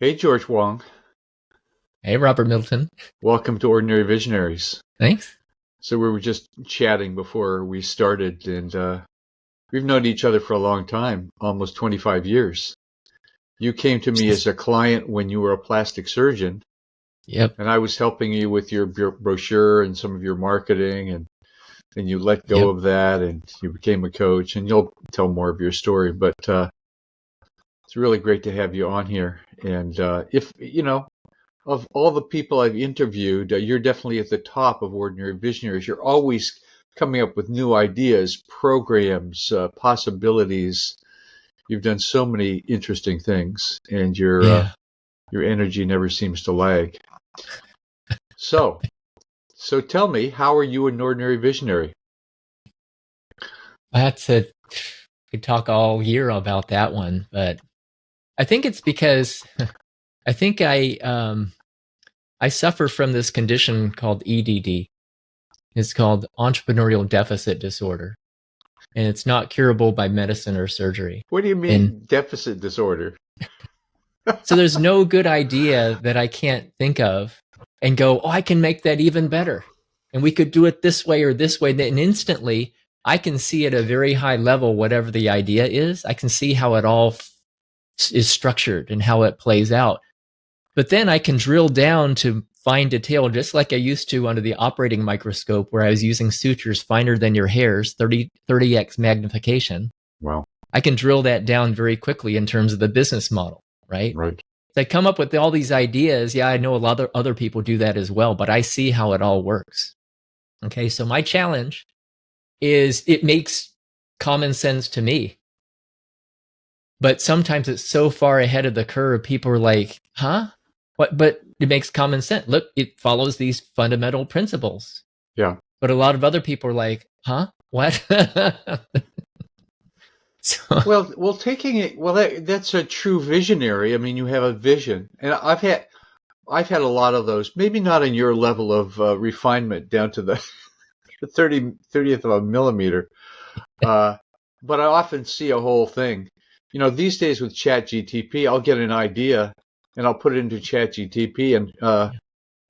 Hey, George Huang. Hey, Robert Middleton. Welcome to Ordinary Visionaries. Thanks. So we were just chatting before we started, and we've known each other for a long time, almost 25 years. You came to me as a client when you were a plastic surgeon, Yep. and I was helping you with your brochure and some of your marketing, and you let go Yep. of that, and you became a coach, and you'll tell more of your story. But it's really great to have you on here. And if you know, of all the people I've interviewed, you're definitely at the top of Ordinary Visionaries. You're always coming up with new ideas, programs, possibilities. You've done so many interesting things, and Yeah. your energy never seems to lag. So, so tell me, how are you an ordinary visionary? That's a could talk all year about that one, but I think it's because I think I suffer from this condition called EDD. It's called entrepreneurial deficit disorder, and it's not curable by medicine or surgery. What do you And mean deficit disorder? so there's no good idea that I can't think of and go, oh, I can make that even better. And we could do it this way or this way. And instantly, I can see at a very high level, whatever the idea is, I can see how it all is structured and how it plays out. But then I can drill down to fine detail, just like I used to under the operating microscope, where I was using sutures finer than your hairs, 30x magnification. Well, I can drill that down very quickly in terms of the business model, right? right. So I come up with all these ideas. Yeah, I know a lot of other people do that as well, but I see how it all works. Okay, so my challenge is it makes common sense to me. But sometimes it's so far ahead of the curve, people are like, huh? What? But it makes common sense. Look, it follows these fundamental principles. Yeah. But a lot of other people are like, huh? What? So, Well, taking it, that's a true visionary. I mean, you have a vision, and I've had a lot of those. Maybe not on your level of refinement down to the 30th of a millimeter, but I often see a whole thing. You know, these days with ChatGTP, I'll get an idea and I'll put it into ChatGTP, and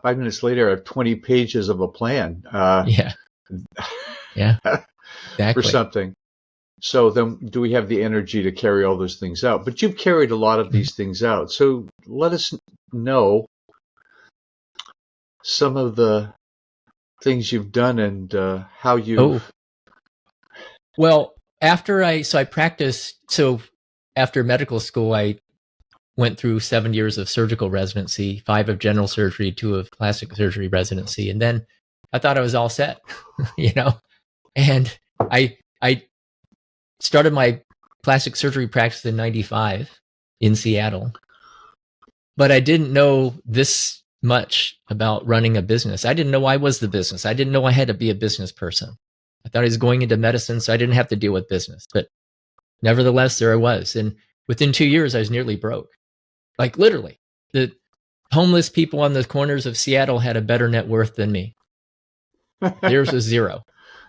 5 minutes later, I have 20 pages of a plan yeah, yeah, for exactly. something. So then, do we have the energy to carry all those things out? But you've carried a lot of these things out. So let us know some of the things you've done and how you've. Oh, well, I practiced. So after medical school, I went through 7 years of surgical residency, 5 of general surgery, 2 of plastic surgery residency, and then I thought I was all set, you know. And I started my plastic surgery practice in '95 in Seattle, but I didn't know this much about running a business. I didn't know I was the business. I didn't know I had to be a business person. I thought I was going into medicine, so I didn't have to deal with business. But nevertheless, there I was. And within 2 years, I was nearly broke. Like literally, the homeless people on the corners of Seattle had a better net worth than me. Theirs was zero.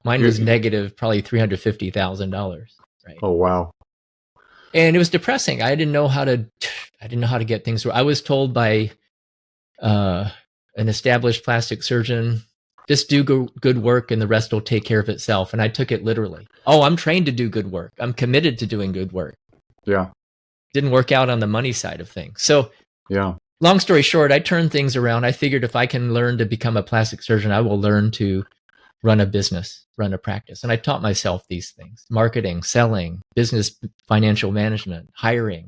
Mine was negative, probably $350,000. Right. Oh, wow. And it was depressing. I didn't know how to get things right. I was told by an established plastic surgeon, just do good work and the rest will take care of itself. And I took it literally. Oh, I'm trained to do good work. I'm committed to doing good work. Yeah. Didn't work out on the money side of things. So yeah. Long story short, I turned things around. I figured if I can learn to become a plastic surgeon, I will learn to run a business, run a practice. And I taught myself these things: marketing, selling, business, financial management, hiring,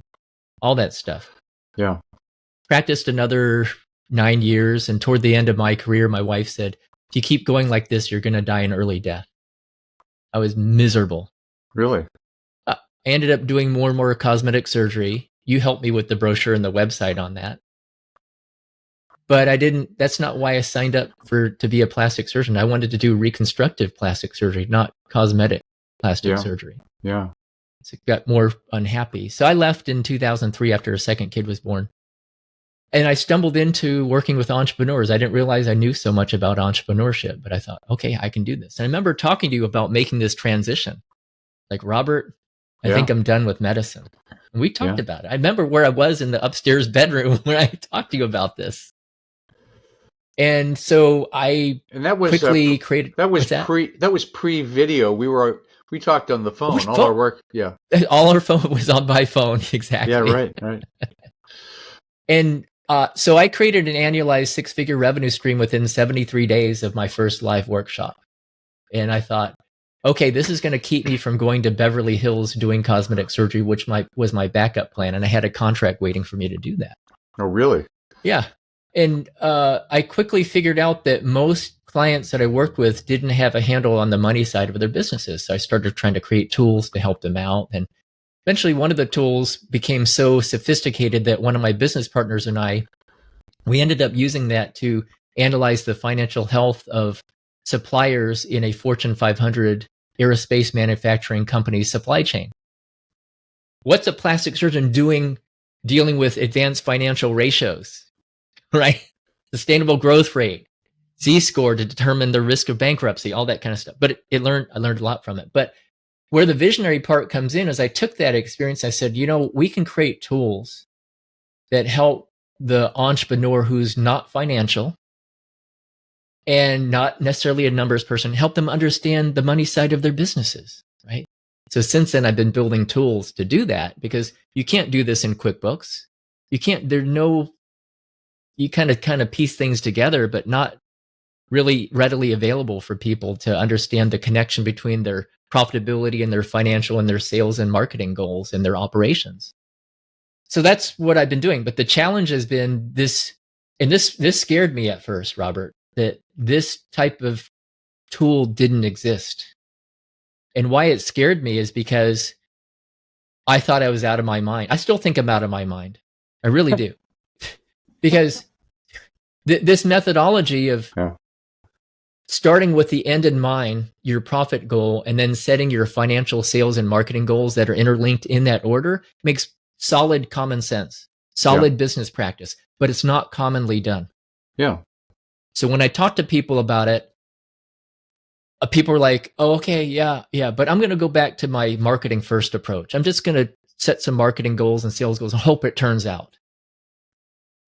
all that stuff. Yeah. Practiced another 9 years. And toward the end of my career, my wife said, if you keep going like this, you're going to die an early death. I was miserable. Really? I ended up doing more and more cosmetic surgery. You helped me with the brochure and the website on that. But that's not why I signed up to be a plastic surgeon. I wanted to do reconstructive plastic surgery, not cosmetic plastic surgery. Yeah. So I got more unhappy. So I left in 2003 after a second kid was born. And I stumbled into working with entrepreneurs. I didn't realize I knew so much about entrepreneurship, but I thought, okay, I can do this. And I remember talking to you about making this transition. Like, Robert, I think I'm done with medicine. And we talked Yeah. about it. I remember where I was in the upstairs bedroom when I talked to you about this. And so I And that was quickly created. What's that? that was pre-video. We talked on the phone. All phone? our work. Yeah. All our phone was on by phone. Exactly. Yeah. Right. Right. And so I created an annualized 6-figure revenue stream within 73 days of my first live workshop. And I thought, okay, this is going to keep me from going to Beverly Hills doing cosmetic surgery, which was my backup plan. And I had a contract waiting for me to do that. Oh, really? Yeah. And I quickly figured out that most clients that I worked with didn't have a handle on the money side of their businesses. So I started trying to create tools to help them out. And eventually one of the tools became so sophisticated that one of my business partners and we ended up using that to analyze the financial health of suppliers in a Fortune 500 aerospace manufacturing company's supply chain. What's a plastic surgeon dealing with advanced financial ratios, right? Sustainable growth rate, Z-score to determine the risk of bankruptcy, all that kind of stuff. But I learned a lot from it. But where the visionary part comes in is I took that experience. I said, we can create tools that help the entrepreneur who's not financial and not necessarily a numbers person, help them understand the money side of their businesses, right? So since then, I've been building tools to do that because you can't do this in QuickBooks. You kind of piece things together, but not really readily available for people to understand the connection between their profitability and their financial and their sales and marketing goals and their operations. So that's what I've been doing. But the challenge has been this, and this scared me at first, Robert, that this type of tool didn't exist. And why it scared me is because I thought I was out of my mind. I still think I'm out of my mind. I really do. Because this methodology of starting with the end in mind, your profit goal, and then setting your financial sales and marketing goals that are interlinked in that order makes solid common sense, solid business practice, but it's not commonly done. Yeah. So when I talk to people about it, people are like, oh, okay, yeah, but I'm going to go back to my marketing first approach. I'm just going to set some marketing goals and sales goals and hope it turns out.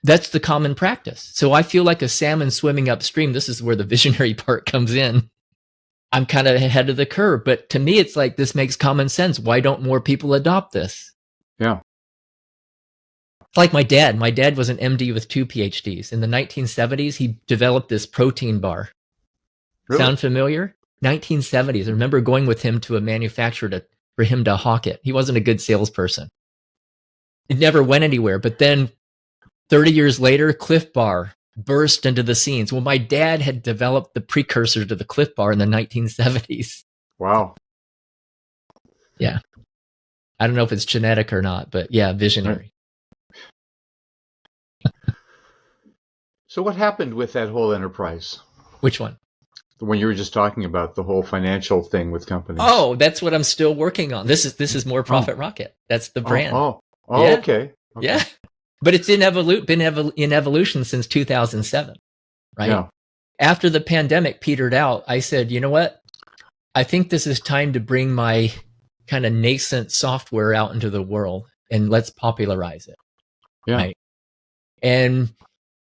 That's the common practice. So I feel like a salmon swimming upstream. This is where the visionary part comes in. I'm kind of ahead of the curve, but to me, it's like, this makes common sense. Why don't more people adopt this? Yeah. It's like my dad. My dad was an MD with 2 PhDs. In the 1970s, he developed this protein bar. Really? Sound familiar? 1970s. I remember going with him to a manufacturer for him to hawk it. He wasn't a good salesperson. It never went anywhere. But then 30 years later, Cliff Bar burst into the scenes. Well, my dad had developed the precursor to the Cliff Bar in the 1970s. Wow. Yeah. I don't know if it's genetic or not, but yeah, visionary. So what happened with that whole enterprise? Which one? When you were just talking about the whole financial thing with companies. Oh, that's what I'm still working on. This is More Profit Rocket. That's the brand. Yeah. Okay. Yeah. But it's been in evolution since 2007, right? Yeah. After the pandemic petered out, I said, you know what? I think this is time to bring my kind of nascent software out into the world and let's popularize it. Yeah. Right? And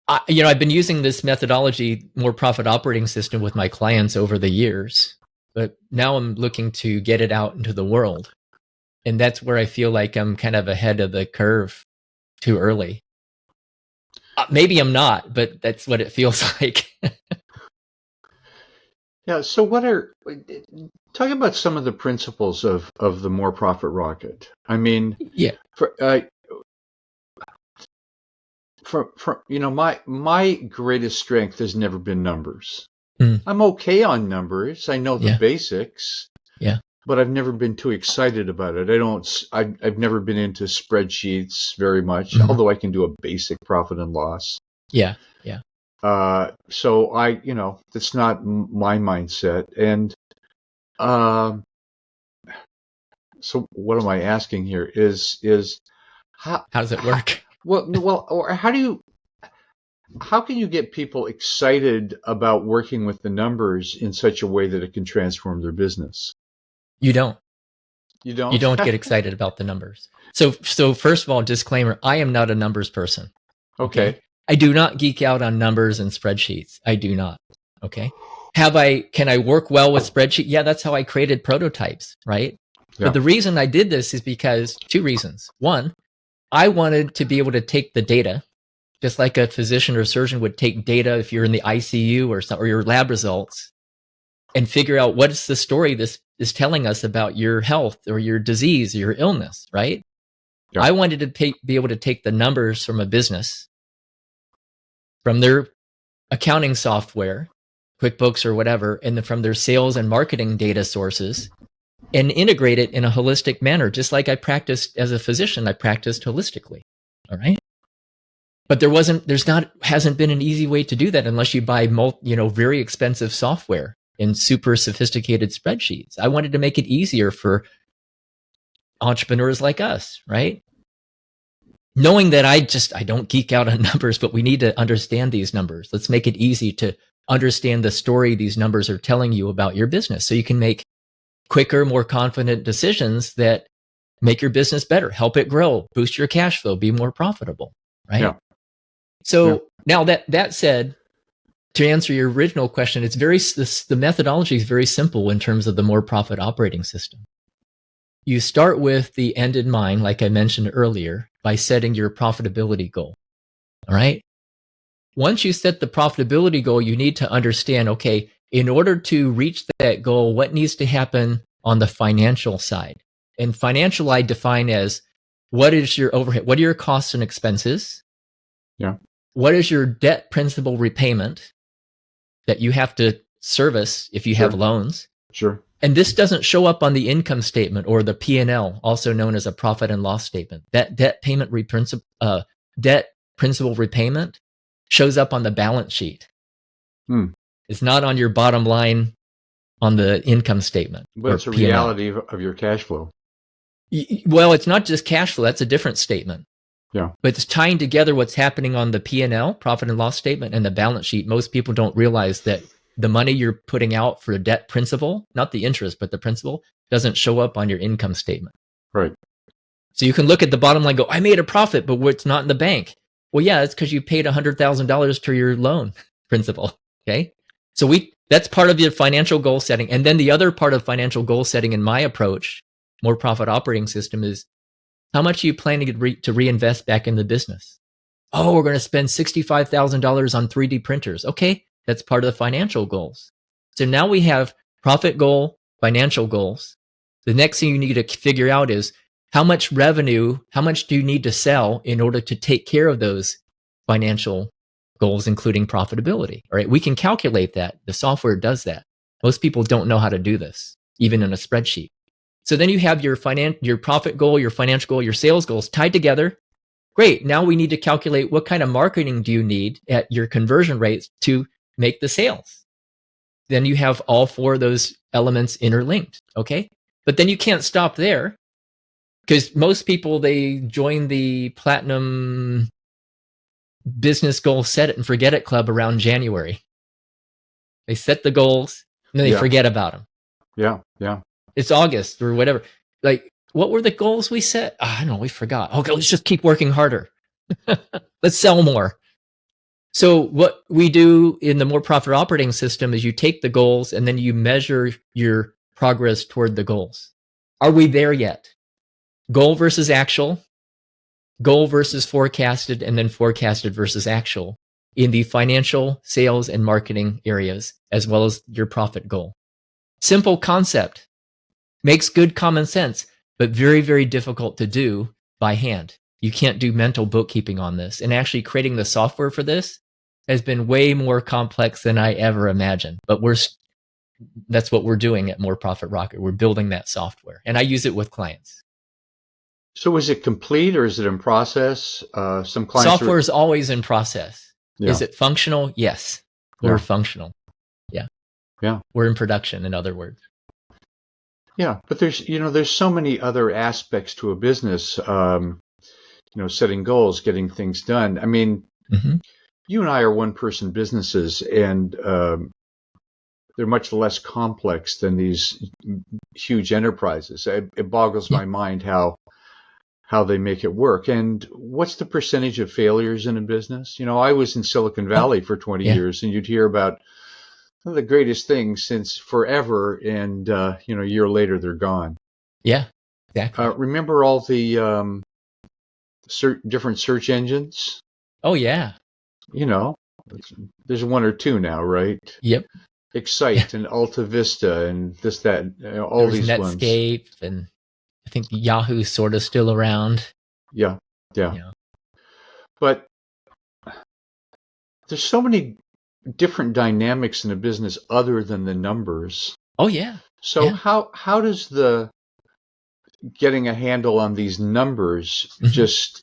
I've been using this methodology, More Profit Operating System, with my clients over the years, but now I'm looking to get it out into the world. And that's where I feel like I'm kind of ahead of the curve too early. Maybe I'm not, but that's what it feels like. Yeah. So talk about some of the principles of the More Profit Rocket. I mean, yeah. My greatest strength has never been numbers. I'm okay on numbers. I know the basics. Yeah. But I've never been too excited about it. I've never been into spreadsheets very much, although I can do a basic profit and loss. Yeah. Yeah. So that's not my mindset. And so what am I asking here is how does it work? Well, or how can you get people excited about working with the numbers in such a way that it can transform their business? You don't. You You don't? don't get excited about the numbers. So first of all, disclaimer, I am not a numbers person. Okay. I do not geek out on numbers and spreadsheets. I do not. Okay. Can I work well with spreadsheet? Yeah, that's how I created prototypes, right? Yeah. But the reason I did this is because two reasons. One, I wanted to be able to take the data, just like a physician or surgeon would take data if you're in the ICU or your lab results, and figure out what is the story this is telling us about your health or your disease or your illness, right? Yeah. I wanted to be able to take the numbers from a business, from their accounting software, QuickBooks or whatever, and from their sales and marketing data sources, and integrate it in a holistic manner. Just like I practiced as a physician, I practiced holistically. All right. But hasn't been an easy way to do that unless you buy very expensive software and super sophisticated spreadsheets. I wanted to make it easier for entrepreneurs like us, right? Knowing that I don't geek out on numbers, but we need to understand these numbers. Let's make it easy to understand the story these numbers are telling you about your business so you can make quicker, more confident decisions that make your business better, help it grow, boost your cash flow, be more profitable, right? Yeah. So now that said, to answer your original question, the methodology is very simple in terms of the more profit operating system. You start with the end in mind, like I mentioned earlier, by setting your profitability goal. All right. Once you set the profitability goal, you need to understand, okay, in order to reach that goal, what needs to happen on the financial side? And financial I define as, what is your overhead? What are your costs and expenses? Yeah. What is your debt principal repayment that you have to service if you have loans? Sure. And this doesn't show up on the income statement or the P&L, also known as a profit and loss statement. That debt principal repayment shows up on the balance sheet. It's not on your bottom line on the income statement. But it's a P&L. reality of your cash flow. Well, it's not just cash flow. That's a different statement. Yeah. But it's tying together what's happening on the P&L, profit and loss statement, and the balance sheet. Most people don't realize that the money you're putting out for debt principal, not the interest, but the principal, doesn't show up on your income statement. Right. So you can look at the bottom line and go, I made a profit, but it's not in the bank. Well, yeah, it's because you paid $100,000 to your loan principal. Okay. So that's part of your financial goal setting. And then the other part of financial goal setting in my approach, more profit operating system, is how much are you planning to reinvest back in the business? Oh, we're going to spend $65,000 on 3D printers. Okay. That's part of the financial goals. So now we have profit goal, financial goals. The next thing you need to figure out is how much revenue, how much do you need to sell in order to take care of those financial goals, including profitability. All right. We can calculate that. The software does that. Most people don't know how to do this, even in a spreadsheet. So then you have your profit goal, your financial goal, your sales goals tied together. Great. Now we need to calculate what kind of marketing do you need at your conversion rates to make the sales. Then you have all four of those elements interlinked. Okay. But then you can't stop there, because most people, they join the platinum business goal set it and forget it club around January. They set the goals and then they forget about them. Yeah. Yeah. It's August or whatever. Like, what were the goals we set? I don't know. We forgot. Okay. Let's just keep working harder. Let's sell more. So what we do in the more profit operating system is you take the goals and then you measure your progress toward the goals. Are we there yet? Goal versus actual, goal versus forecasted, and then forecasted versus actual in the financial, sales, and marketing areas, as well as your profit goal. Simple concept, makes good common sense, but very, very difficult to do by hand. You can't do mental bookkeeping on this. And actually creating the software for this has been way more complex than I ever imagined. But that's what we're doing at More Profit Rocket. We're building that software, and I use it with clients. So is it complete or is it in process? Some clients software is always in process. Yeah. Is it functional? Yes, we're functional. Yeah. Yeah. We're in production, in other words. Yeah, but there's so many other aspects to a business. Setting goals, getting things done. I mean, you and I are one-person businesses, and they're much less complex than these huge enterprises. It boggles Yeah. my mind how they make it work. And what's the percentage of failures in a business? I was in Silicon Oh, Valley for 20 yeah. years, and you'd hear about one of the greatest things since forever, and a year later they're gone. Yeah. Exactly. Remember all the different search engines? Oh, yeah. You know, there's one or two now, right? Yep. Yeah. Excite and Alta Vista and this, that, There all was these ones. Netscape, and I think Yahoo's sort of still around. Yeah, yeah. Yeah. But there's so many different dynamics in a business other than the numbers. Oh, yeah. So Yeah. how does the getting a handle on these numbers just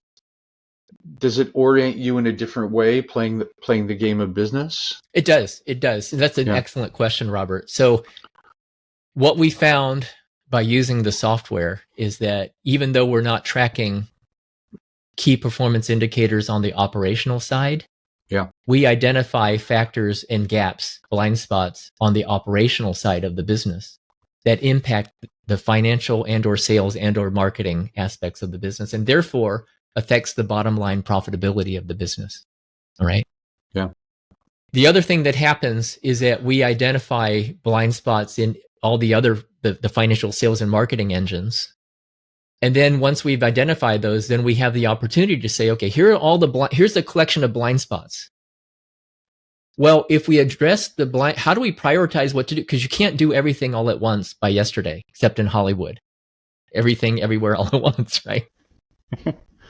does it orient you in a different way playing the game of business? It does. It does. That's an Yeah. excellent question, Robert. So what we found by using the software is that even though we're not tracking key performance indicators on the operational side, Yeah. we identify factors and gaps, blind spots on the operational side of the business that impact the financial and or sales and or marketing aspects of the business, and therefore affects the bottom line profitability of the business. All right. Yeah. The other thing that happens is that we identify blind spots in all the other the financial sales and marketing engines. And then once we've identified those, then we have the opportunity to say, okay, here's the collection of blind spots. Well, if we address the blind, how do we prioritize what to do? Because you can't do everything all at once by yesterday, except in Hollywood. Everything, everywhere, all at once, right?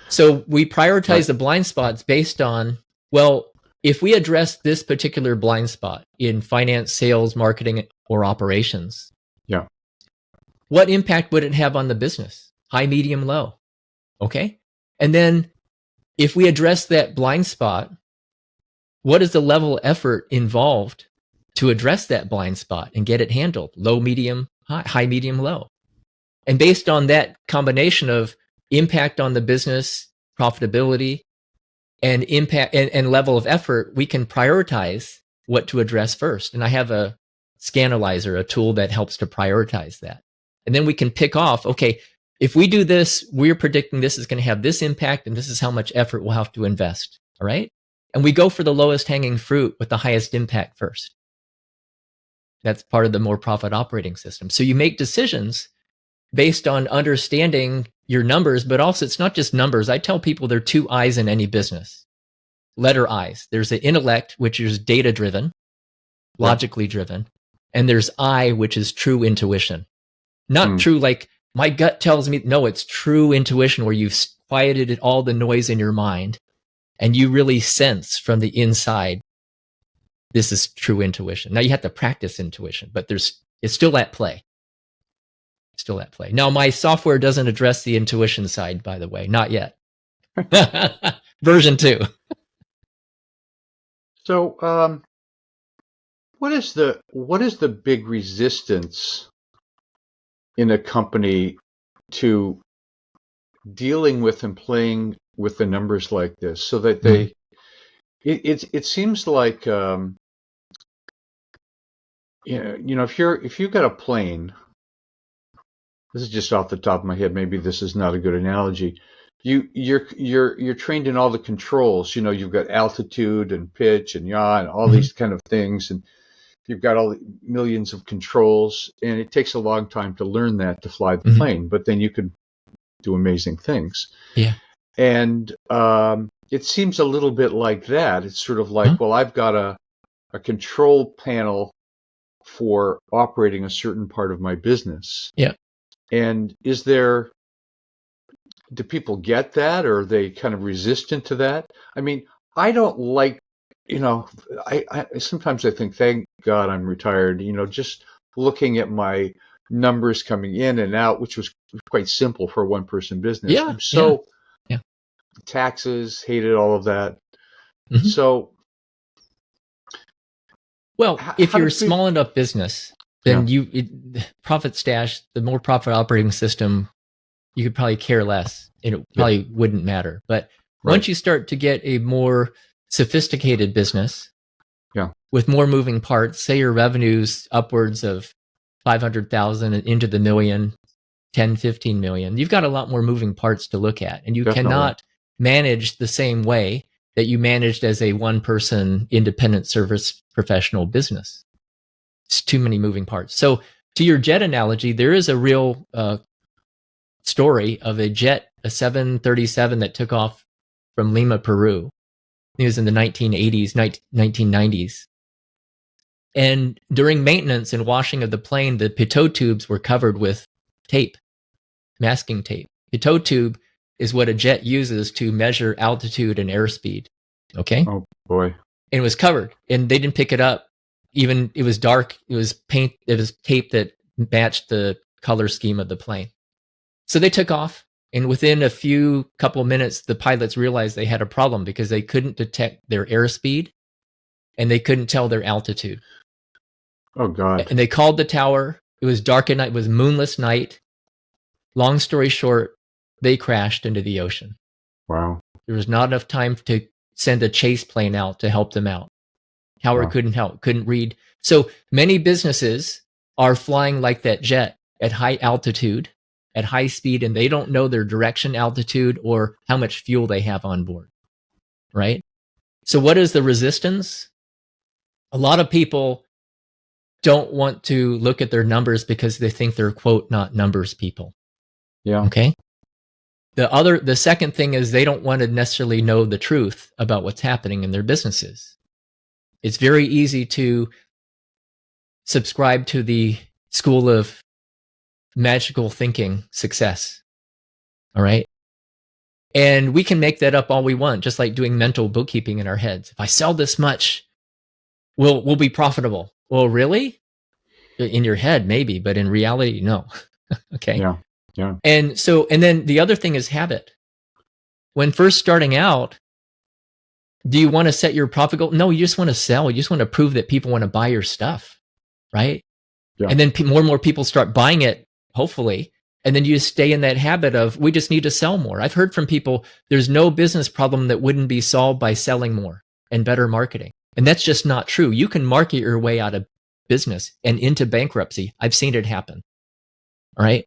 So we prioritize the blind spots based on, well, if we address this particular blind spot in finance, sales, marketing, or operations, Yeah. what impact would it have on the business? High, medium, low. Okay. And then if we address that blind spot, what is the level of effort involved to address that blind spot and get it handled? Low, medium, high, medium, low. And based on that combination of impact on the business, profitability, and impact and level of effort, we can prioritize what to address first. And I have a Scanalyzer, a tool that helps to prioritize that. And then we can pick off, okay, if we do this, we're predicting this is going to have this impact, and this is how much effort we'll have to invest. All right. And we go for the lowest hanging fruit with the highest impact first. That's part of the more profit operating system. So you make decisions based on understanding your numbers, but also it's not just numbers. I tell people there are two I's in any business. Letter I's. There's the intellect, which is data driven, logically driven. And there's I, which is true intuition. Not true like my gut tells me. No, it's true intuition where you've quieted all the noise in your mind and you really sense from the inside, this is true intuition. Now you have to practice intuition, but it's still at play. Still at play. Now my software doesn't address the intuition side, by the way, not yet. Version 2. So, what is the big resistance in a company to dealing with and playing with the numbers like this, so that they? It seems like if you've got a plane. This is just off the top of my head. Maybe this is not a good analogy. You're trained in all the controls. You've got altitude and pitch and yaw and all these kind of things, and you've got all the millions of controls. And it takes a long time to learn that to fly the plane. But then you could do amazing things. Yeah. And it seems a little bit like that. It's sort of like, well, I've got a control panel for operating a certain part of my business. Yeah. And do people get that, or are they kind of resistant to that? I mean, I don't like, I sometimes I think, thank God I'm retired, just looking at my numbers coming in and out, which was quite simple for a one-person business. Yeah. I'm so Yeah. taxes, hated all of that. Mm-hmm. So, well, if you're a small enough business, then Profit Stash, the more profit operating system, you could probably care less. It probably wouldn't matter. But once you start to get a more sophisticated business with more moving parts, say your revenues upwards of 500,000 and into the million, 10, 15 million. You've got a lot more moving parts to look at, and you Definitely. cannot manage the same way that you managed as a one-person independent service professional business. It's too many moving parts. So to your jet analogy, there is a real story of a jet, a 737 that took off from Lima, Peru. It was in the 1980s, 1990s. And during maintenance and washing of the plane, the pitot tubes were covered with tape, masking tape. Pitot tube is what a jet uses to measure altitude and airspeed. Okay? Oh, boy. And it was covered, and they didn't pick it up. Even it was dark. It was paint. It was tape that matched the color scheme of the plane. So they took off, and within a couple of minutes, the pilots realized they had a problem because they couldn't detect their airspeed, and they couldn't tell their altitude. Oh, God. And they called the tower. It was dark at night. It was moonless night. Long story short, they crashed into the ocean. Wow. There was not enough time to send a chase plane out to help them out. Tower couldn't help, couldn't read. So many businesses are flying like that jet at high altitude, at high speed, and they don't know their direction, altitude, or how much fuel they have on board, right? So what is the resistance? A lot of people don't want to look at their numbers because they think they're, quote, not numbers people. Yeah. Okay. The second thing is they don't want to necessarily know the truth about what's happening in their businesses. It's very easy to subscribe to the school of magical thinking success. All right. And we can make that up all we want, just like doing mental bookkeeping in our heads. If I sell this much, we'll be profitable. Well, really? In your head, maybe, but in reality, no. Okay. Yeah. Yeah. And then the other thing is habit. When first starting out, do you want to set your profit goal? No, you just want to sell. You just want to prove that people want to buy your stuff, right? Yeah. And then more and more people start buying it, hopefully. And then you just stay in that habit of, we just need to sell more. I've heard from people, there's no business problem that wouldn't be solved by selling more and better marketing. And that's just not true. You can market your way out of business and into bankruptcy. I've seen it happen. All right.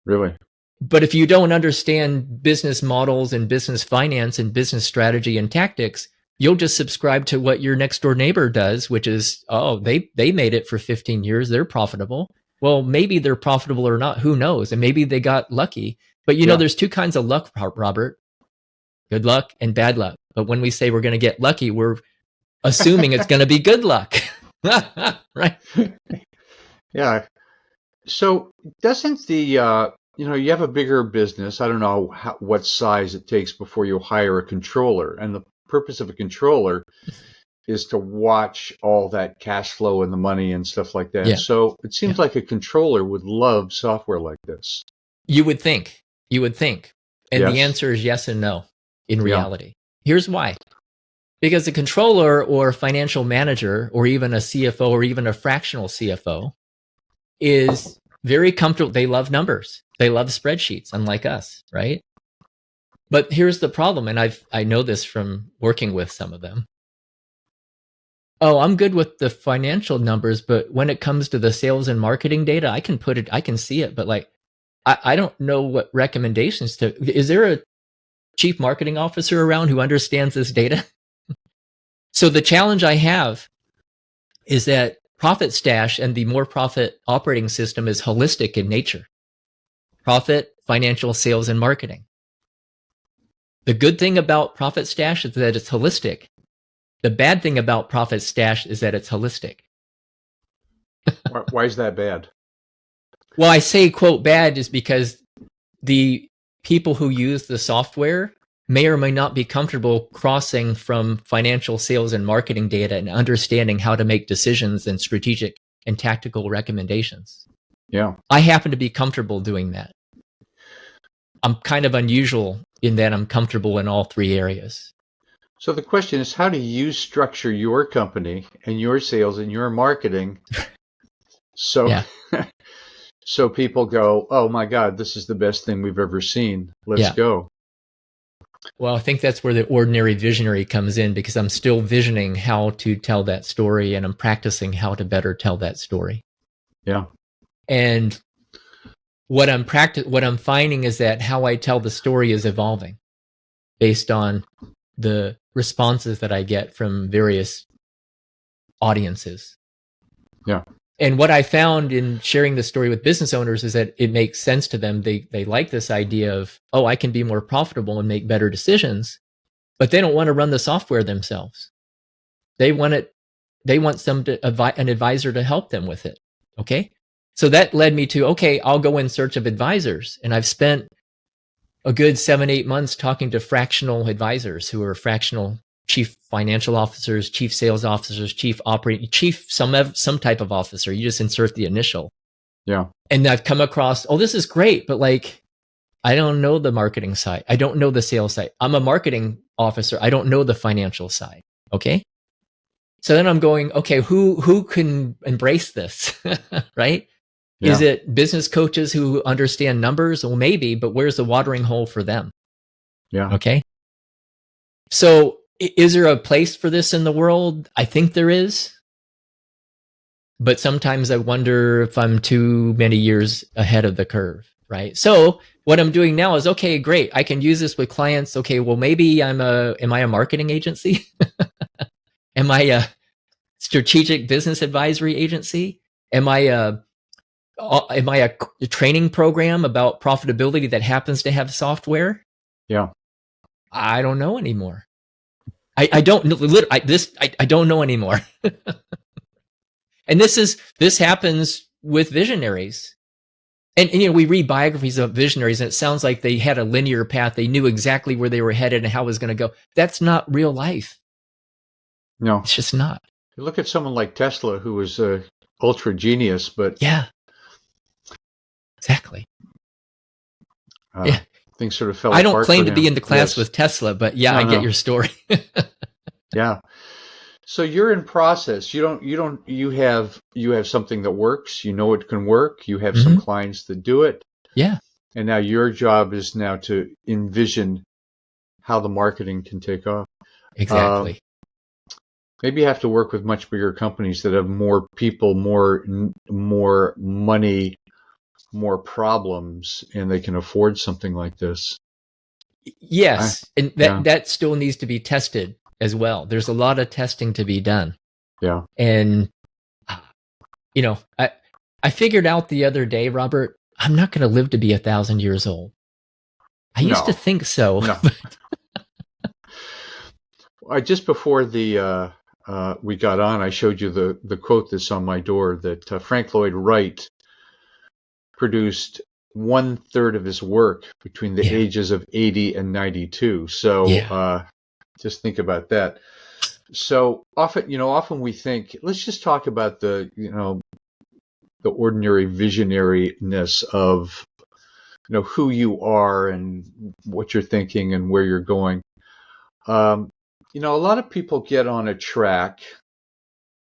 Really? But if you don't understand business models and business finance and business strategy and tactics, you'll just subscribe to what your next door neighbor does, which is, oh, they made it for 15 years. They're profitable. Well, maybe they're profitable or not. Who knows? And maybe they got lucky. But you know, there's two kinds of luck, Robert. Good luck and bad luck. But when we say we're going to get lucky, we're assuming it's going to be good luck. Right? Yeah. So doesn't the, you have a bigger business. I don't know what size it takes before you hire a controller. And the purpose of a controller is to watch all that cash flow and the money and stuff like that. Yeah. So it seems like a controller would love software like this. You would think. And Yes. the answer is yes and no in reality. Here's why. Because a controller or financial manager or even a CFO or even a fractional CFO is very comfortable. They love numbers. They love spreadsheets, unlike us, right? But here's the problem, and I know this from working with some of them. Oh, I'm good with the financial numbers, but when it comes to the sales and marketing data, I can see it, but like, I don't know what recommendations to. Is there a chief marketing officer around who understands this data? So the challenge I have is that Profit Stash and the More Profit operating system is holistic in nature. Profit, financial, sales, and marketing. The good thing about Profit Stash is that it's holistic. The bad thing about Profit Stash is that it's holistic. Why is that bad? Well, I say, quote, bad is because the people who use the software may or may not be comfortable crossing from financial, sales, and marketing data and understanding how to make decisions and strategic and tactical recommendations. Yeah. I happen to be comfortable doing that. I'm kind of unusual in that I'm comfortable in all three areas. So the question is, how do you structure your company and your sales and your marketing so so people go, oh my God, this is the best thing we've ever seen. Let's go. Well, I think that's where the ordinary visionary comes in, because I'm still visioning how to tell that story and I'm practicing how to better tell that story. Yeah. And what I'm finding is that how I tell the story is evolving based on the responses that I get from various audiences. Yeah. And what I found in sharing the story with business owners is that it makes sense to them. They like this idea of, oh, I can be more profitable and make better decisions, but they don't want to run the software themselves. They want an advisor to help them with it. Okay. So that led me to, okay, I'll go in search of advisors. And I've spent a good 7-8 months talking to fractional advisors who are fractional chief financial officers, chief sales officers, chief some type of officer. You just insert the initial. Yeah. And I've come across, oh, this is great, but like, I don't know the marketing side. I don't know the sales side. I'm a marketing officer. I don't know the financial side. Okay. So then I'm going, okay, who can embrace this? Right? Yeah. Is it business coaches who understand numbers? Well, maybe, but where's the watering hole for them? Yeah. Okay. So is there a place for this in the world? I think there is. But sometimes I wonder if I'm too many years ahead of the curve, right? So what I'm doing now is, okay, great. I can use this with clients. Okay, well, maybe am I a marketing agency? Am I a strategic business advisory agency? Am I a training program about profitability that happens to have software? Yeah. I don't know anymore. I don't know anymore. And this happens with visionaries. And we read biographies of visionaries and it sounds like they had a linear path. They knew exactly where they were headed and how it was going to go. That's not real life. No. It's just not. You look at someone like Tesla, who was a ultra genius, but yeah, exactly. Things sort of fell apart. I don't claim to be in the class with Tesla, but I get your story. Yeah. So you're in process. You have something that works. You know it can work. You have some clients that do it. Yeah. And now your job is now to envision how the marketing can take off. Exactly. Maybe you have to work with much bigger companies that have more people, more money, more problems, and they can afford something like this. Yes, and that still needs to be tested as well. There's a lot of testing to be done. Yeah. And I figured out the other day, Robert, I'm not going to live to be 1,000 years old. I used to think so. No. Just before the we got on, I showed you the quote that's on my door that Frank Lloyd Wright produced 1/3 of his work between the ages of 80 and 92. So just think about that. So often we think, let's just talk about the ordinary visionariness of who you are and what you're thinking and where you're going. A lot of people get on a track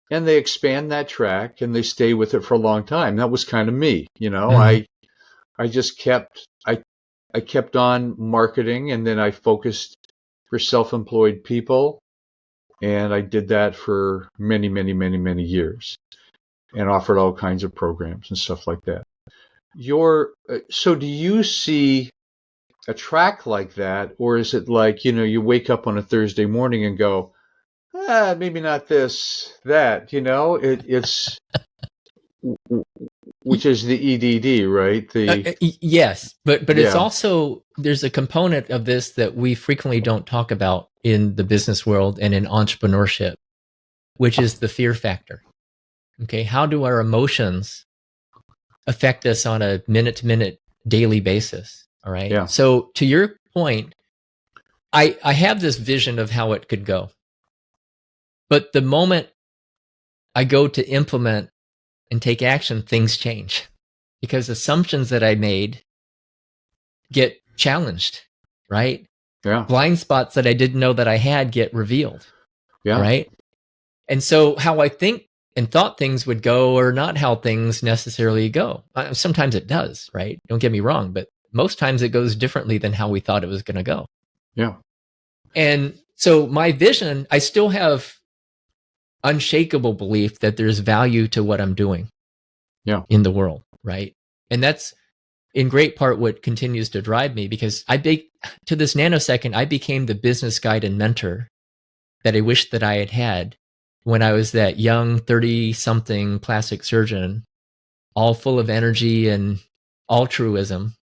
and they expand that track and they stay with it for a long time. That was kind of me. I just kept on marketing, and then I focused for self-employed people, and I did that for many, many, many, many years, and offered all kinds of programs and stuff like that. So do you see a track like that, or is it like you wake up on a Thursday morning and go, maybe not this, that? It's which is the EDD, right? Yes, but it's also, there's a component of this that we frequently don't talk about in the business world and in entrepreneurship, which is the fear factor. Okay, how do our emotions affect us on a minute-to-minute daily basis? All right. Yeah. So to your point, I have this vision of how it could go, but the moment I go to implement and take action, things change because assumptions that I made get challenged, right? Yeah. Blind spots that I didn't know that I had get revealed. Yeah. Right. And so how I think and thought things would go are not how things necessarily go. Sometimes it does, right? Don't get me wrong, but most times it goes differently than how we thought it was going to go. Yeah. And so my vision, I still have unshakable belief that there's value to what I'm doing in the world, right? And that's in great part what continues to drive me, because to this nanosecond, I became the business guide and mentor that I wished that I had had when I was that young 30-something plastic surgeon, all full of energy and altruism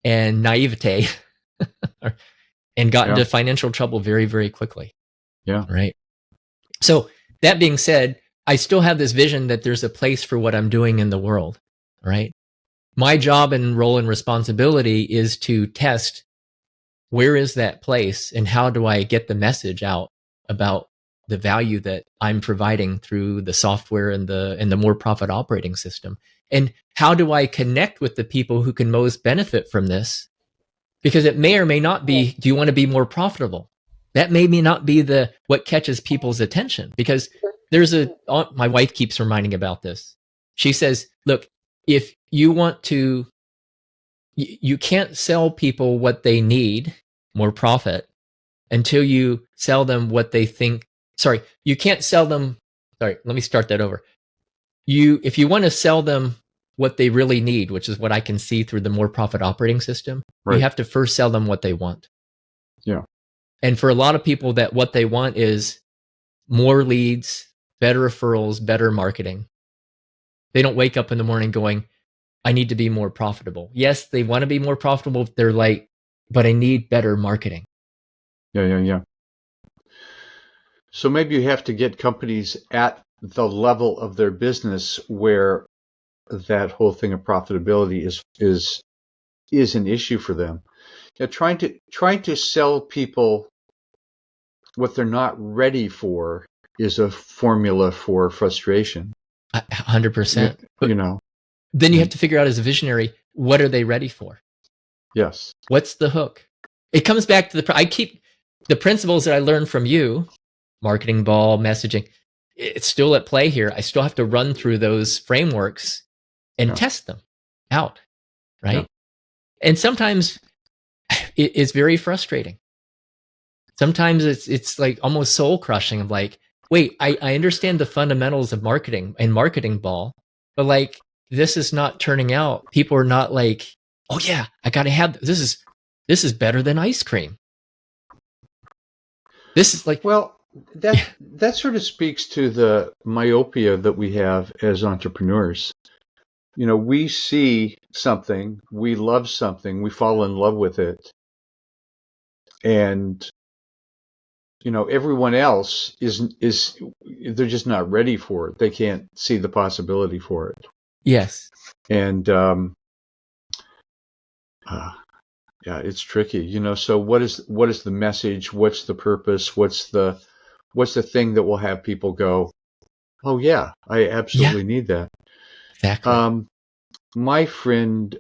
and naivete, and got into financial trouble very, very quickly. Yeah. Right. So that being said, I still have this vision that there's a place for what I'm doing in the world. Right. My job and role and responsibility is to test where is that place and how do I get the message out about the value that I'm providing through the software and the more profit operating system. And how do I connect with the people who can most benefit from this? Because it may or may not be, do you want to be more profitable? That may not be what catches people's attention, because my wife keeps reminding about this. She says, look, if you want to, you can't sell people what they need, more profit, until you sell them what they think. Sorry, you can't sell them. Sorry, let me start that over. If you want to sell them what they really need, which is what I can see through the more profit operating system, right, you have to first sell them what they want. Yeah. And for a lot of people, that what they want is more leads, better referrals, better marketing. They don't wake up in the morning going, I need to be more profitable. Yes, they want to be more profitable. They're like, but I need better marketing. Yeah. So maybe you have to get companies at the level of their business where that whole thing of profitability is an issue for them. Yeah, trying to sell people what they're not ready for is a formula for frustration. 100%. You know. Then you have to figure out as a visionary, what are they ready for? Yes. What's the hook? It comes back to I keep the principles that I learned from you, marketing ball, messaging. It's still at play here. I still have to run through those frameworks and test them out, right? Yeah. And sometimes it's very frustrating. Sometimes it's like almost soul crushing. of like, wait, I understand the fundamentals of marketing and marketing ball, but like this is not turning out. People are not like, oh yeah, I gotta have this is better than ice cream. This is like, well, that sort of speaks to the myopia that we have as entrepreneurs. You know, we see something, we love something, we fall in love with it, and you know, everyone else is they're just not ready for it. They can't see the possibility for it. Yes. And yeah, it's tricky. You know, so what is the message? What's the purpose? What's the thing that will have people go, oh yeah, I absolutely need that. Exactly. My friend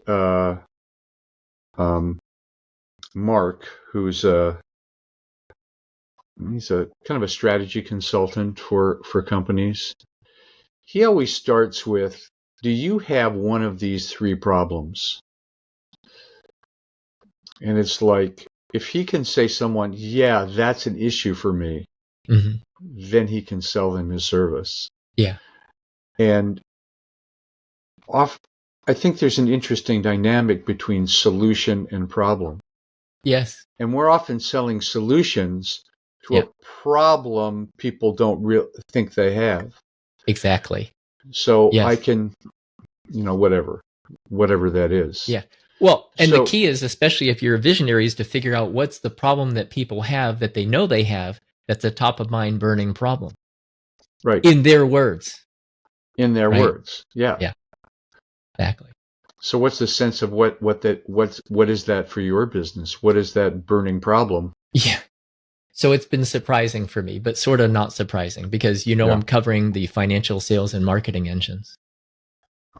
Mark, he's a kind of a strategy consultant for companies. He always starts with, do you have one of these three problems? And it's like, if he can say someone, yeah, that's an issue for me, then he can sell them his service. Yeah. And I think there's an interesting dynamic between solution and problem. Yes. And we're often selling solutions to a problem people don't think they have. Exactly. So I can, you know, whatever that is. Yeah. Well, and the key is, especially if you're a visionary, is to figure out what's the problem that people have that they know they have that's a top of mind burning problem. Right. In their words. In their words. Yeah. Yeah. Exactly. So what's the sense of what is that for your business? What is that burning problem? Yeah. So it's been surprising for me, but sort of not surprising, because I'm covering the financial sales and marketing engines.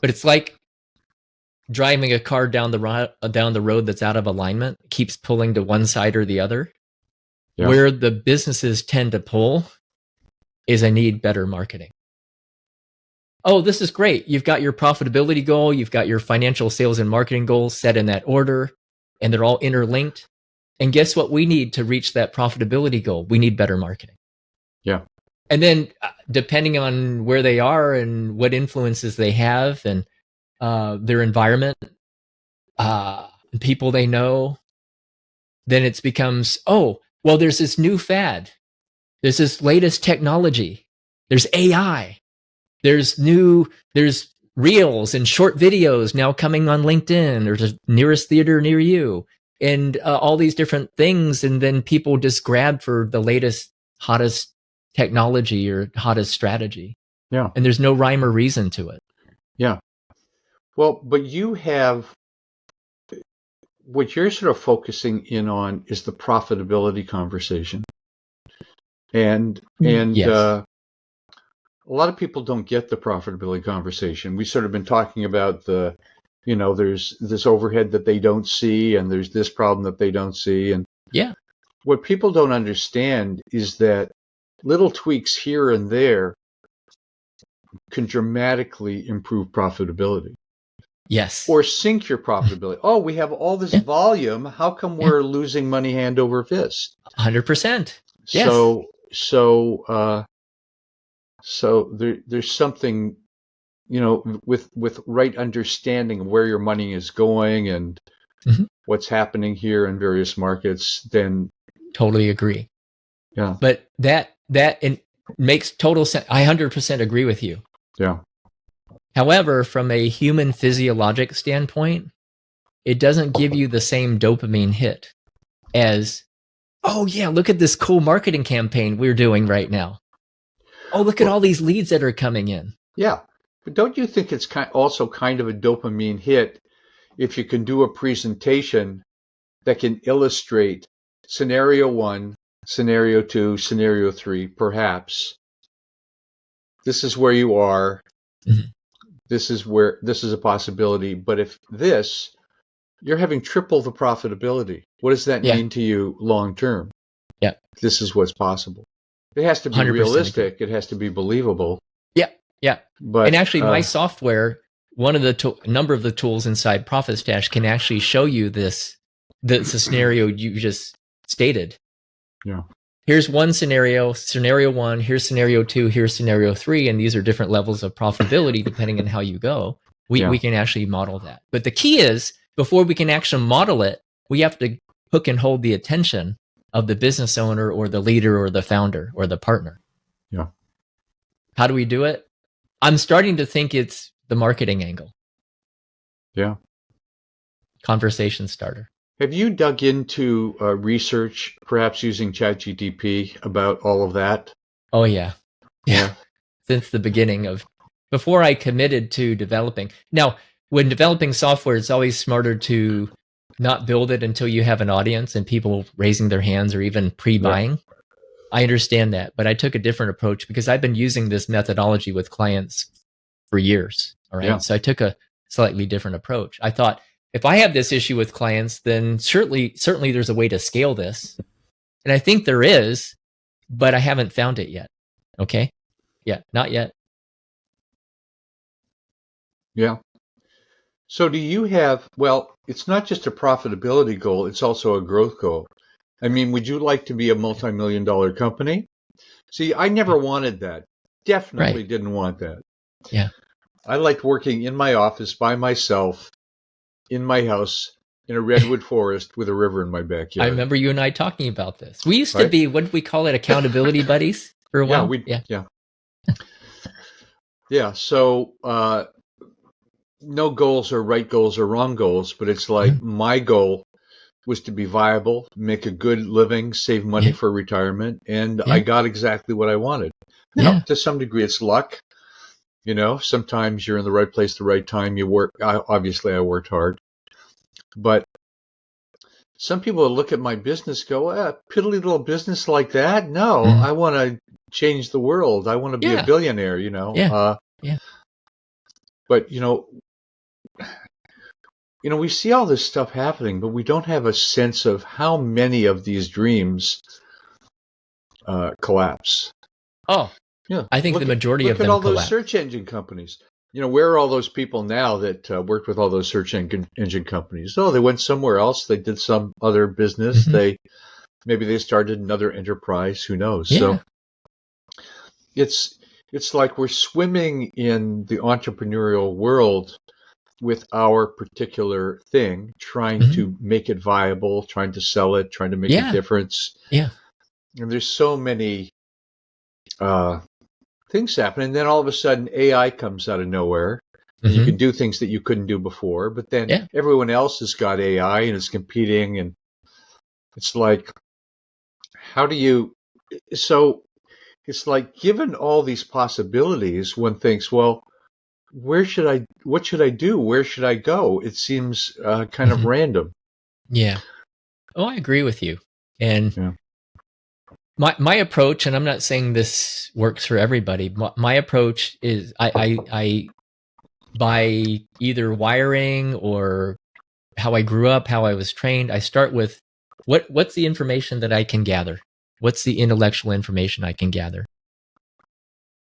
But it's like driving a car down the road that's out of alignment, keeps pulling to one side or the other. Yeah. Where the businesses tend to pull is, I need better marketing. Oh, this is great. You've got your profitability goal. You've got your financial sales and marketing goals set in that order, and they're all interlinked. And guess what we need to reach that profitability goal? We need better marketing. Yeah. And then depending on where they are and what influences they have and their environment, people they know, then it becomes, oh, well, there's this new fad. There's this latest technology. There's AI. There's reels and short videos now coming on LinkedIn or the nearest theater near you, and all these different things. And then people just grab for the latest, hottest technology or hottest strategy. Yeah. And there's no rhyme or reason to it. Yeah. Well, but you have, what you're sort of focusing in on is the profitability conversation. And Yes. A lot of people don't get the profitability conversation. We've sort of been talking about there's this overhead that they don't see, and there's this problem that they don't see. And yeah, what people don't understand is that little tweaks here and there can dramatically improve profitability. Yes. Or sink your profitability. Oh, we have all this volume. How come we're losing money hand over fist? 100%. Yes. So there's something, with right understanding of where your money is going and what's happening here in various markets, then totally agree. Yeah. But that makes total sense. I 100% agree with you. Yeah. However, from a human physiologic standpoint, it doesn't give you the same dopamine hit as, oh yeah, look at this cool marketing campaign we're doing right now. Oh, look at all these leads that are coming in. Yeah. But don't you think it's also kind of a dopamine hit if you can do a presentation that can illustrate scenario 1, scenario 2, scenario 3, perhaps. This is where you are. Mm-hmm. This is a possibility. But if you're having triple the profitability. What does that mean to you long term? Yeah. This is what's possible. It has to be realistic. Agree. It has to be believable. Yeah. Yeah. And actually, my software, one of the number of the tools inside Profit Stash can actually show you the scenario you just stated. Yeah. Here's one scenario 1, here's scenario 2, here's scenario 3, and these are different levels of profitability depending on how you go. We can actually model that. But the key is, before we can actually model it, we have to hook and hold the attention of the business owner or the leader or the founder or the partner. Yeah. How do we do it? I'm starting to think it's the marketing angle. Yeah. Conversation starter. Have you dug into research, perhaps using ChatGPT, about all of that? Oh, yeah. Yeah. Since the beginning before I committed to developing. Now, when developing software, it's always smarter to not build it until you have an audience and people raising their hands or even pre-buying. Yeah. I understand that, but I took a different approach because I've been using this methodology with clients for years. All right. Yeah. So I took a slightly different approach. I thought, if I have this issue with clients, then certainly there's a way to scale this. And I think there is, but I haven't found it yet. Okay? Yeah, not yet. Yeah. So do you have, well, it's not just a profitability goal, it's also a growth goal. I mean, would you like to be a multi-million-dollar company? See, I never wanted that. Definitely didn't want that. Yeah. I liked working in my office by myself, in my house, in a redwood forest with a river in my backyard. I remember you and I talking about this. We used to be, what did we call it, accountability buddies for a while? Yeah. So no goals are right goals or wrong goals, but it's like my goal was to be viable, make a good living, save money for retirement, and I got exactly what I wanted. Now, to some degree, it's luck. Sometimes you're in the right place at the right time. You work. Obviously, I worked hard. But some people look at my business, go, piddly little business like that? No, I want to change the world. I want to be a billionaire, But, we see all this stuff happening, but we don't have a sense of how many of these dreams collapse. Oh, yeah. I think the majority of them collapse. Look at all those search engine companies. Where are all those people now that worked with all those search engine companies? Oh, they went somewhere else. They did some other business. Maybe they started another enterprise. Who knows? Yeah. So it's like we're swimming in the entrepreneurial world with our particular thing, trying to make it viable, trying to sell it, trying to make a difference. Yeah. And there's so many things happen. And then all of a sudden AI comes out of nowhere. And you can do things that you couldn't do before. But then everyone else has got AI and is competing. And it's like, how do you... So it's like, given all these possibilities, one thinks, well, what should I do? Where should I go? It seems kind of random. Yeah. Oh, I agree with you. And my approach, and I'm not saying this works for everybody, my approach is I by either wiring or how I grew up, how I was trained, I start with what's the information that I can gather? What's the intellectual information I can gather?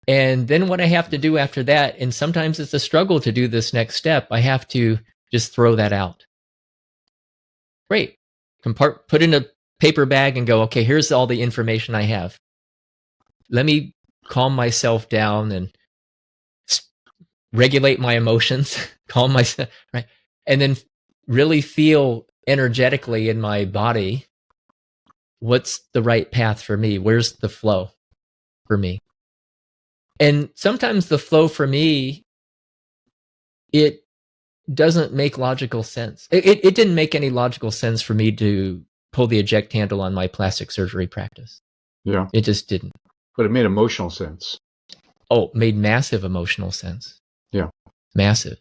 And then what I have to do after that, and sometimes it's a struggle to do this next step, I have to just throw that out. Great. Put in a paper bag and go, okay, here's all the information I have. Let me calm myself down and regulate my emotions, calm myself, right? And then really feel energetically in my body, what's the right path for me? Where's the flow for me? And sometimes the flow for me, it doesn't make logical sense. It didn't make any logical sense for me to pull the eject handle on my plastic surgery practice. Yeah. It just didn't. But it made emotional sense. Oh, it made massive emotional sense. Yeah. Massive.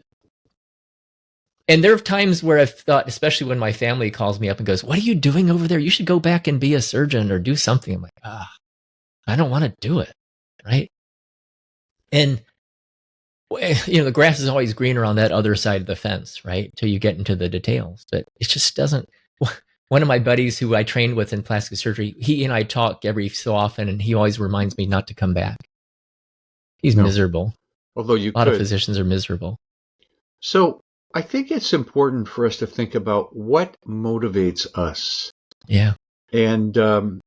And there are times where I've thought, especially when my family calls me up and goes, what are you doing over there? You should go back and be a surgeon or do something. I'm like, I don't want to do it. Right. And, the grass is always greener on that other side of the fence, right? Till you get into the details. But it just doesn't. One of my buddies who I trained with in plastic surgery, he and I talk every so often, and he always reminds me not to come back. He's miserable. Although a lot of physicians are miserable. So I think it's important for us to think about what motivates us. Yeah. And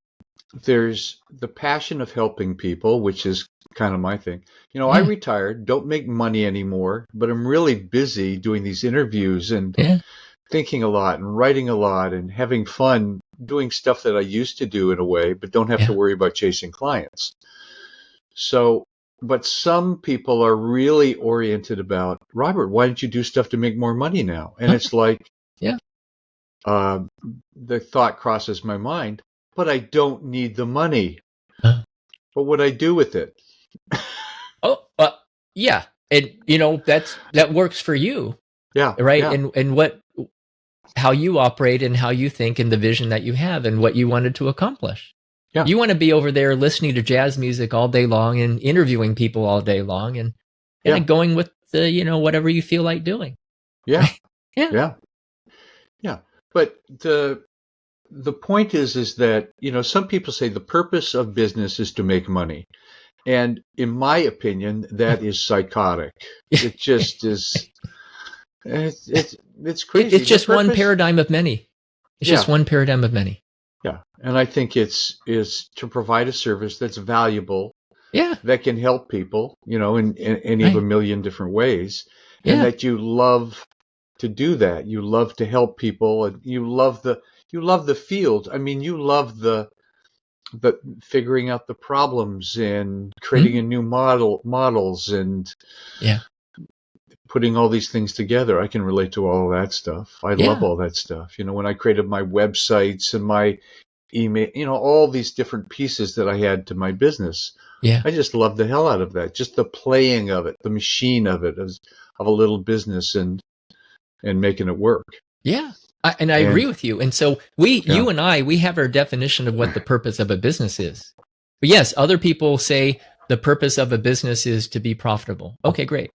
there's the passion of helping people, which is kind of my thing. I retired, don't make money anymore, but I'm really busy doing these interviews and thinking a lot and writing a lot and having fun doing stuff that I used to do in a way, but don't have to worry about chasing clients. So, but some people are really oriented about, Robert, why don't you do stuff to make more money now? And it's like, the thought crosses my mind, but I don't need the money. What would I do with it? Yeah. And, that works for you. Yeah. Right. Yeah. And how you operate and how you think and the vision that you have and what you wanted to accomplish. Yeah. You want to be over there listening to jazz music all day long and interviewing people all day long and going with the, whatever you feel like doing. Yeah. Right? Yeah. But the point is that, some people say the purpose of business is to make money. And in my opinion, that is psychotic. It just is. It's crazy. It's just one paradigm of many. It's just one paradigm of many. Yeah. And I think it's to provide a service that's valuable. Yeah. That can help people, in any of a million different ways. And that you love to do that. You love to help people, and you love the field. I mean, you love the figuring out the problems and creating a new models and putting all these things together. I can relate to all of that stuff. I love all that stuff. When I created my websites and my email, all these different pieces that I had to my business. Yeah. I just love the hell out of that. Just the playing of it, the machine of it, of a little business and making it work. Yeah. I agree with you. And so you and I, we have our definition of what the purpose of a business is. But yes, other people say the purpose of a business is to be profitable. Okay, great.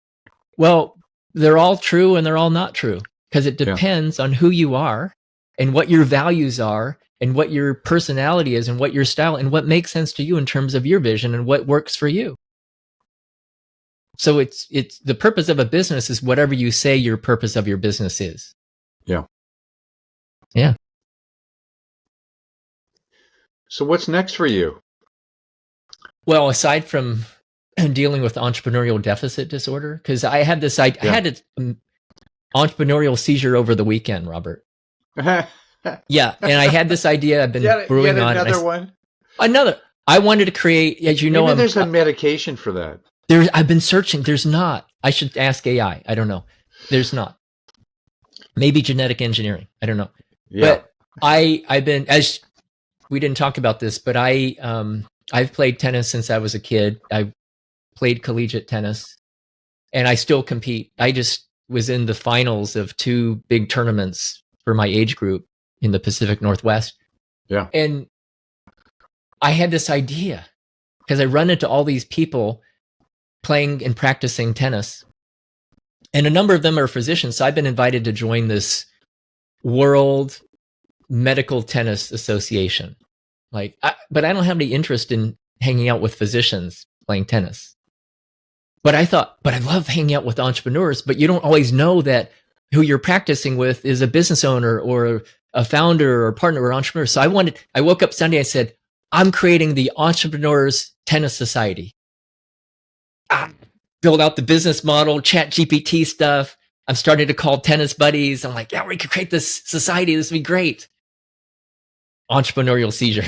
Well, they're all true and they're all not true because it depends on who you are and what your values are and what your personality is and what your style and what makes sense to you in terms of your vision and what works for you. So it's the purpose of a business is whatever you say your purpose of your business is. Yeah. Yeah. So what's next for you? Well, aside from dealing with entrepreneurial deficit disorder, because I had this, I had it entrepreneurial seizure over the weekend, Robert. Yeah, and I had this idea. I've been brewing on another one. Another. I wanted to create, as you know, maybe there's a medication for that. I've been searching. There's not. I should ask AI. I don't know. There's not. Maybe genetic engineering. I don't know. Yeah. But I've been, as we didn't talk about this, but I've played tennis since I was a kid. I played collegiate tennis, and I still compete. I just was in the finals of 2 big tournaments for my age group in the Pacific Northwest. Yeah. And I had this idea because I run into all these people playing and practicing tennis. And a number of them are physicians. So I've been invited to join this World Medical Tennis Association. But I don't have any interest in hanging out with physicians playing tennis. But I thought, I love hanging out with entrepreneurs, but you don't always know that who you're practicing with is a business owner or a founder or partner or entrepreneur. So I woke up Sunday, I said, I'm creating the Entrepreneurs Tennis Society. Build out the business model, chat GPT stuff. I'm starting to call tennis buddies. I'm like, yeah, we could create this society. This would be great. Entrepreneurial seizure.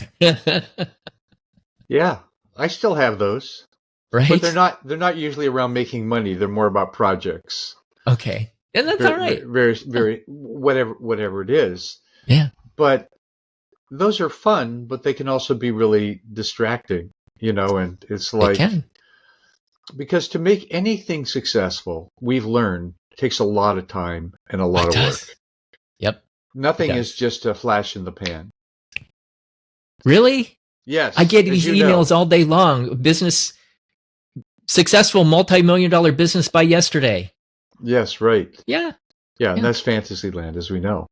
Yeah, I still have those. Right. But they're not usually around making money. They're more about projects. Okay. And that's all right. Very, whatever it is. Yeah. But those are fun, but they can also be really distracting, and it's like, because to make anything successful, we've learned, takes a lot of time and a lot of work. Yep. Nothing is just a flash in the pan. Really? Yes. I get these emails all day long. Successful multi-million-dollar business by yesterday. Yes, right. Yeah. Yeah, and that's fantasy land, as we know.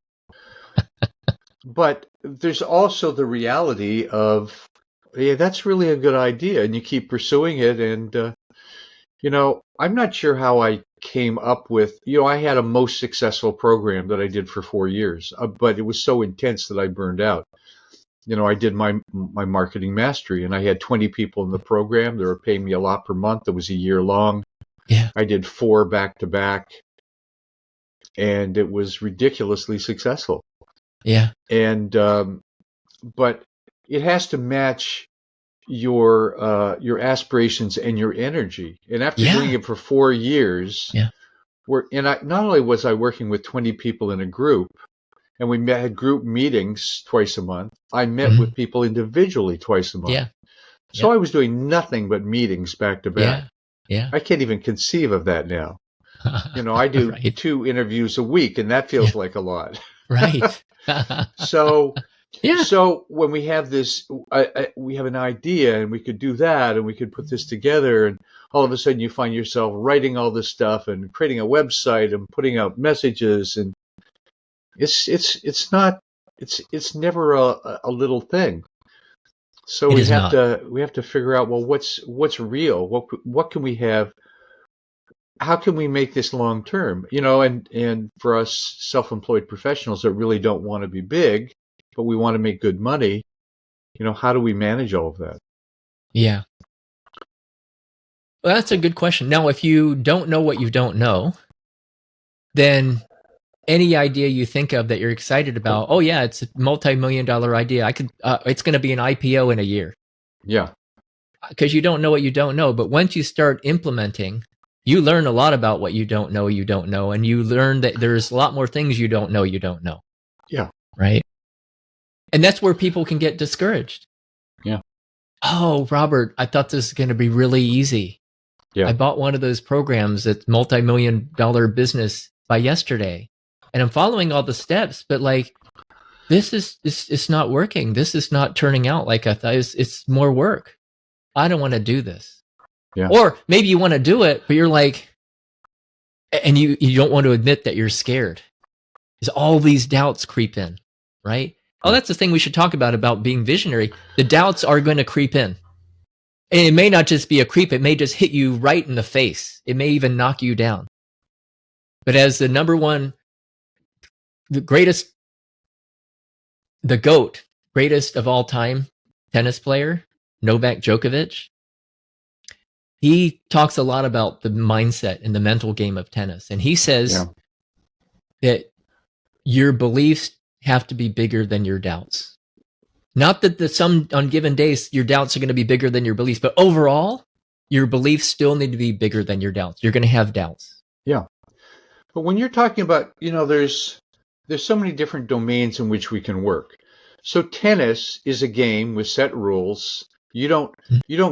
But there's also the reality of, that's really a good idea, and you keep pursuing it. And, I'm not sure how I came up with, I had a most successful program that I did for 4 years, but it was so intense that I burned out. I did my marketing mastery, and I had 20 people in the program. They were paying me a lot per month. It was a year long. Yeah. I did 4 back to back, and it was ridiculously successful. Yeah. And but it has to match your aspirations and your energy. And after doing it for 4 years, not only was I working with 20 people in a group, and we had group meetings twice a month, I met with people individually twice a month. Yeah. So I was doing nothing but meetings back to back. Yeah. I can't even conceive of that now. I do 2 interviews a week, and that feels like a lot. Right. So when we have this, we have an idea, and we could do that, and we could put this together, and all of a sudden you find yourself writing all this stuff and creating a website and putting out messages, and it's never a little thing. So we have to figure out, well, what's real? What can we have? How can we make this long term? And for us self-employed professionals that really don't want to be big, but we want to make good money, how do we manage all of that? Yeah. Well, that's a good question. Now, if you don't know what you don't know, then any idea you think of that you're excited about, oh yeah, it's a multi-million-dollar idea. It's going to be an IPO in a year. Yeah. Because you don't know what you don't know. But once you start implementing, you learn a lot about what you don't know, and you learn that there's a lot more things you don't know. Yeah. Right? And that's where people can get discouraged. Yeah. Oh, Robert, I thought this was going to be really easy. Yeah. I bought one of those programs that's multi-million-dollar business by yesterday. And I'm following all the steps, but it's not working. This is not turning out like I thought. It's more work. I don't want to do this. Yeah. Or maybe you want to do it, but you're like, and you don't want to admit that you're scared. Because all these doubts creep in, right? Oh, that's the thing we should talk about being visionary. The doubts are going to creep in. And it may not just be a creep. It may just hit you right in the face. It may even knock you down. But as the number one, the GOAT, greatest of all time tennis player, Novak Djokovic, he talks a lot about the mindset and the mental game of tennis. And he says, that your beliefs have to be bigger than your doubts. Not that some on given days your doubts are going to be bigger than your beliefs, but overall, your beliefs still need to be bigger than your doubts. You're going to have doubts. Yeah. But when you're talking about, there's so many different domains in which we can work. So tennis is a game with set rules. You don't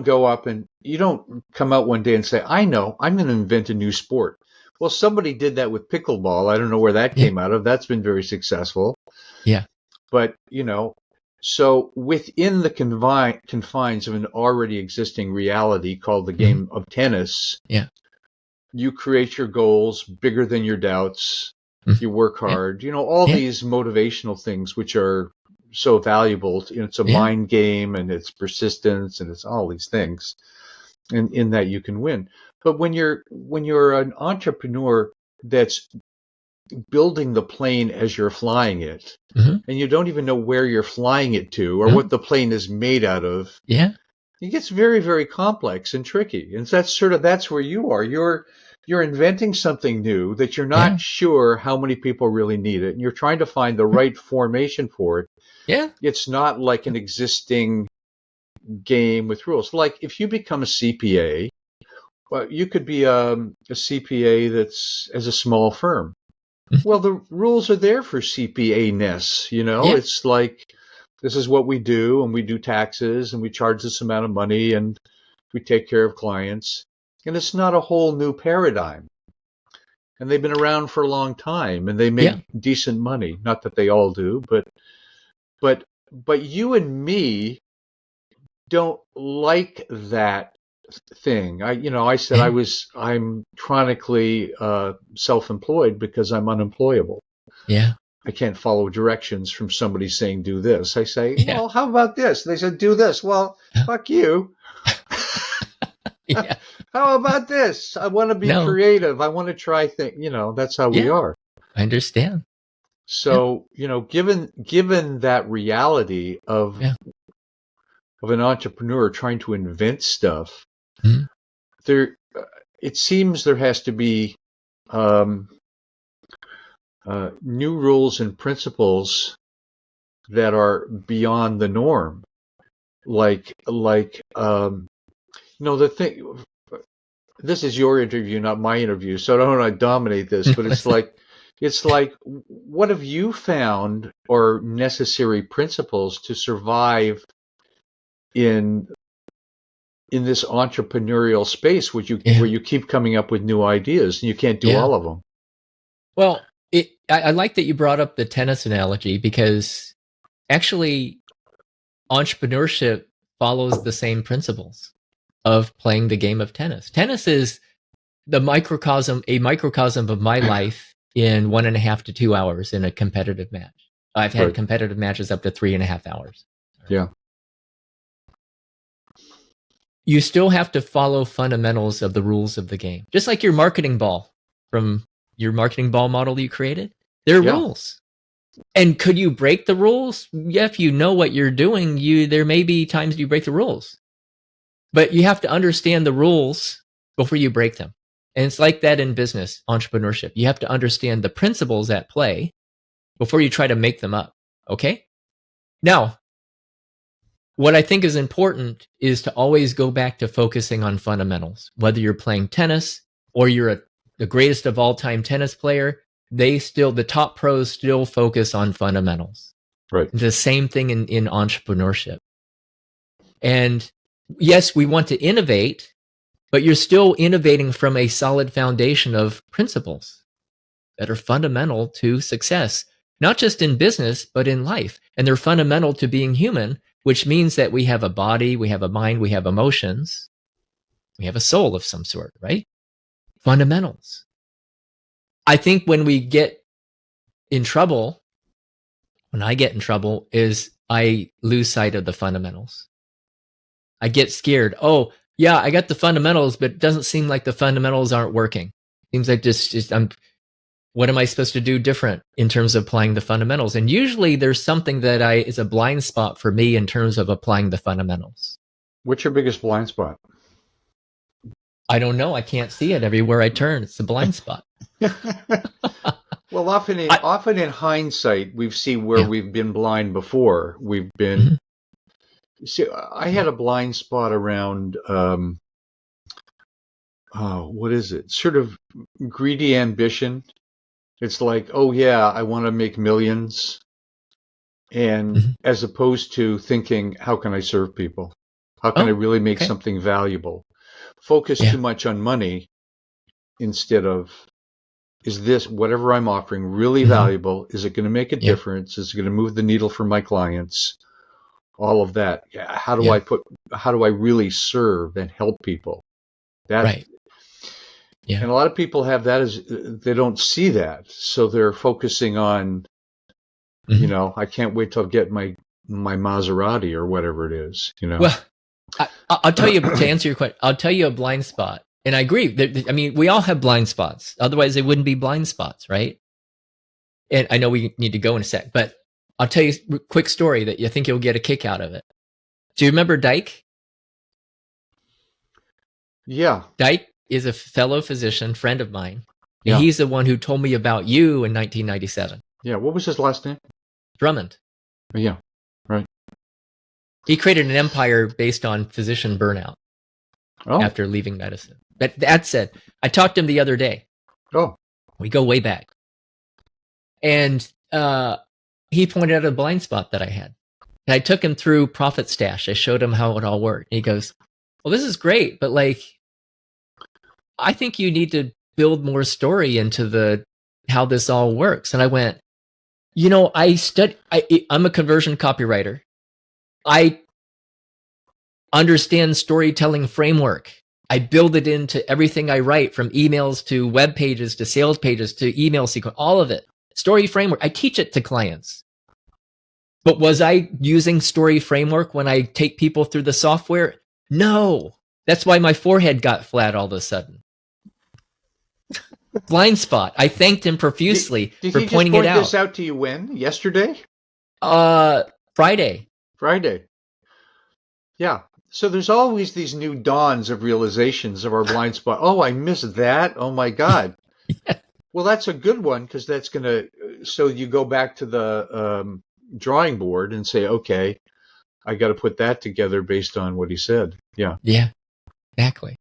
go up and you don't come out one day and say, I know, I'm going to invent a new sport. Well, somebody did that with pickleball. I don't know where that came out of. That's been very successful. Yeah. But, so within the confines of an already existing reality called the game of tennis, you create your goals bigger than your doubts. You work hard, all these motivational things, which are so valuable. It's a mind game, and it's persistence, and it's all these things. And in that you can win. But when you're an entrepreneur that's building the plane as you're flying it, and you don't even know where you're flying it to or what the plane is made out of, it gets very, very complex and tricky. And that's where you are. You're inventing something new that you're not sure how many people really need it, and you're trying to find the right formation for it. It's not like an existing game with rules. Like if you become a CPA, well, you could be a CPA that's as a small firm. Well, the rules are there for CPA-ness, It's like, this is what we do, and we do taxes, and we charge this amount of money, and we take care of clients. And it's not a whole new paradigm. And they've been around for a long time, and they make decent money. Not that they all do, but you and me don't like that thing. I said I'm chronically self-employed because I'm unemployable. I can't follow directions from somebody saying do this. I say, well, how about this? They said do this. Well, fuck you. How about this? I want to be creative. I want to try things. That's how we are. I understand. So, given that reality of an entrepreneur trying to invent stuff, it seems there has to be new rules and principles that are beyond the norm. The thing. This is your interview, not my interview, so I don't want to dominate this. But it's like, what have you found are necessary principles to survive in this entrepreneurial space, where you keep coming up with new ideas and you can't do all of them? Well, I like that you brought up the tennis analogy, because actually entrepreneurship follows the same principles of playing the game of tennis. Tennis is a microcosm of my life in 1.5 to 2 hours in a competitive match. I've had competitive matches up to 3.5 hours. Yeah. You still have to follow fundamentals of the rules of the game. Just like your marketing ball, from your marketing ball model you created, there are rules. And could you break the rules? Yeah, if you know what you're doing, there may be times you break the rules. But you have to understand the rules before you break them. And it's like that in business, entrepreneurship. You have to understand the principles at play before you try to make them up. Okay? Now, what I think is important is to always go back to focusing on fundamentals. Whether you're playing tennis or you're the greatest of all time tennis player, the top pros still focus on fundamentals. Right. The same thing in entrepreneurship. And yes, we want to innovate, but you're still innovating from a solid foundation of principles that are fundamental to success, not just in business, but in life. And they're fundamental to being human, which means that we have a body, we have a mind, we have emotions, we have a soul of some sort, right? Fundamentals. I think when I get in trouble, is I lose sight of the fundamentals. I get scared. Oh, yeah, I got the fundamentals, but it doesn't seem like the fundamentals aren't working. Seems like what am I supposed to do different in terms of applying the fundamentals? And usually there's something that is a blind spot for me in terms of applying the fundamentals. What's your biggest blind spot? I don't know. I can't see it everywhere I turn. It's a blind spot. Well, often in hindsight, we've seen where Yeah. we've been blind before. We've been. Mhm. See, I had a blind spot around. Oh, what is it? Sort of greedy ambition. It's like, oh yeah, I want to make millions, and Mhm. as opposed to thinking, how can I serve people? How can I Oh, really make okay. something valuable? Focus Yeah. too much on money instead of, is this whatever I'm offering really Mhm. valuable? Is it going to make a Yeah. difference? Is it going to move the needle for my clients? All of that. Yeah, Yeah. how do I really serve and help people? That, Right. Yeah. and a lot of people have that as, they don't see that. So they're focusing on, Mhm. I can't wait till I get my Maserati or whatever it is, Well, I'll tell you, to answer your question, I'll tell you a blind spot. And I agree. I mean, we all have blind spots. Otherwise, they wouldn't be blind spots, right? And I know we need to go in a sec, but I'll tell you a quick story that you think you'll get a kick out of it. Do you remember Dyke? Yeah, Dyke is a fellow physician, friend of mine. And yeah, he's the one who told me about you in 1997. yeah. What was his last name? Drummond. Yeah, right. He created an empire based on physician burnout Oh, after leaving medicine. But that said, I talked to him the other day. oh, We go way back. And he pointed out a blind spot that I had. And I took him through Profit Stash. I showed him how it all worked. And he goes, well, this is great, but like, I think you need to build more story into how this all works. And I went, I'm a conversion copywriter. I understand storytelling framework. I build it into everything I write, from emails to web pages to sales pages to email sequence, all of it. Story framework. I teach it to clients. But was I using story framework when I take people through the software? No. That's why my forehead got flat all of a sudden. Blind spot. I thanked him profusely did for he just pointing it point out. this out to you when? Yesterday? Friday. Friday. Yeah. So there's always these new dawns of realizations of our blind spot. Oh, I missed that. Oh my God. Yeah. Well, that's a good one, because that's going to, so you go back to the drawing board and say, okay, I got to put that together based on what he said. Yeah. Yeah, exactly.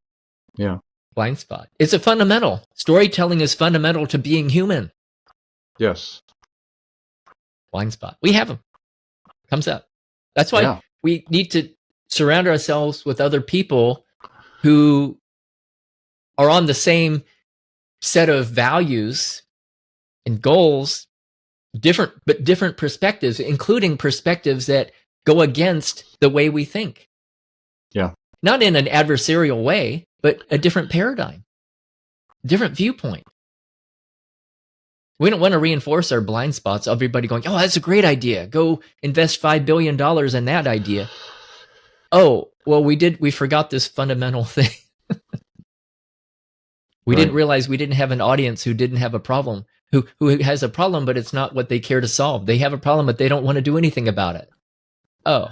Yeah. Blind spot. It's a fundamental. Storytelling is fundamental to being human. Yes. Blind spot. We have them. Comes up. That's why Yeah. we need to surround ourselves with other people who are on the same set of values and goals, different perspectives, including perspectives that go against the way we think. Yeah. Not in an adversarial way, but a different paradigm, different viewpoint. We don't want to reinforce our blind spots. Everybody going, oh, that's a great idea. Go invest $5 billion in that idea. Oh, well, we forgot this fundamental thing. We didn't realize we didn't have an audience who didn't have a problem, who has a problem, but it's not what they care to solve. They have a problem, but they don't want to do anything about it. Oh.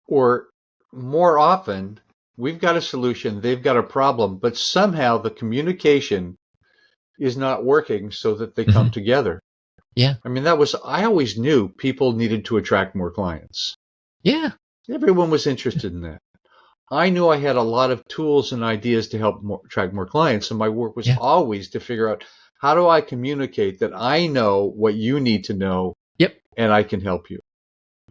Or more often, we've got a solution, they've got a problem, but somehow the communication is not working so that they come together. Yeah. I mean, I always knew people needed to attract more clients. Yeah. Everyone was interested in that. I knew I had a lot of tools and ideas to help attract more clients. And my work was always to figure out, how do I communicate that I know what you need to know? Yep. And I can help you.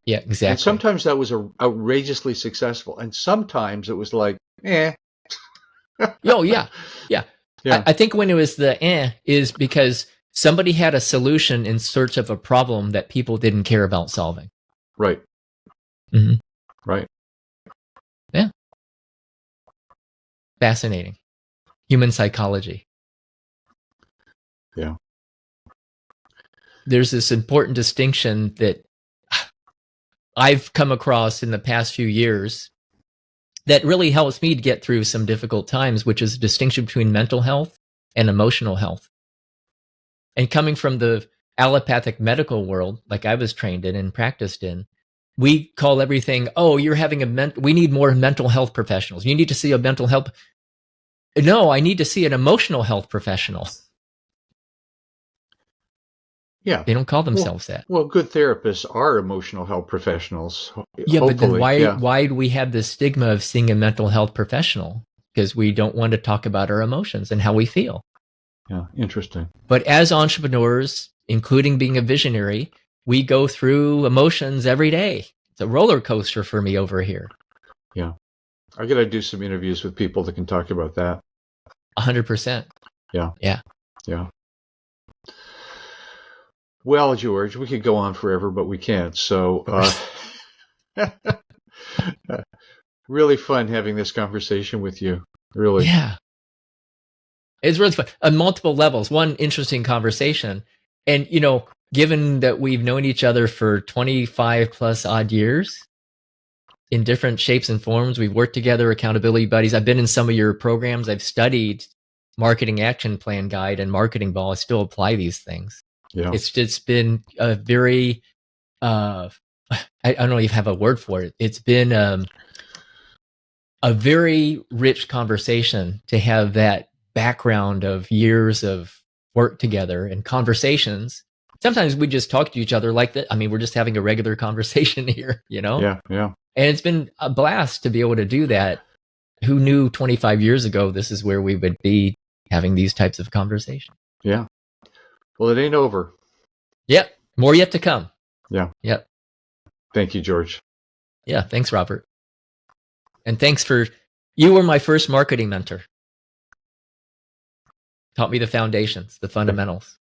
Yeah, exactly. And sometimes that was outrageously successful. And sometimes it was like, Oh, yeah. Yeah. I think when it was is because somebody had a solution in search of a problem that people didn't care about solving. Right. Mm-hmm. Right. Yeah. Fascinating. Human psychology. Yeah. There's this important distinction that I've come across in the past few years that really helps me to get through some difficult times, which is a distinction between mental health and emotional health. And coming from the allopathic medical world, like I was trained in and practiced in, we call everything, oh, you're having we need more mental health professionals. You need to see a mental health. No, I need to see an emotional health professional. Yeah. They don't call themselves that. Well, good therapists are emotional health professionals. Yeah, but then Hopefully, why do we have this stigma of seeing a mental health professional? Because we don't want to talk about our emotions and how we feel. Yeah, interesting. But as entrepreneurs, including being a visionary, we go through emotions every day. It's a roller coaster for me over here. Yeah. I got to do some interviews with people that can talk about that. 100%. Yeah. Yeah. Yeah. Well, George, we could go on forever, but we can't. So, really fun having this conversation with you. Really. Yeah. It's really fun on multiple levels. One interesting conversation. And, given that we've known each other for 25 plus odd years in different shapes and forms, we've worked together, accountability buddies. I've been in some of your programs. I've studied marketing action plan guide and marketing ball. I still apply these things. Yeah. It's been a very, I don't know if you have a word for it. It's been a very rich conversation to have that background of years of work together and conversations. Sometimes we just talk to each other like that. I mean, we're just having a regular conversation here, Yeah. Yeah. And it's been a blast to be able to do that. Who knew 25 years ago this is where we would be having these types of conversations? Yeah. Well, it ain't over. Yep. More yet to come. Yeah. Yep. Thank you, George. Yeah. Thanks, Robert. And thanks you were my first marketing mentor. Taught me the foundations, the fundamentals.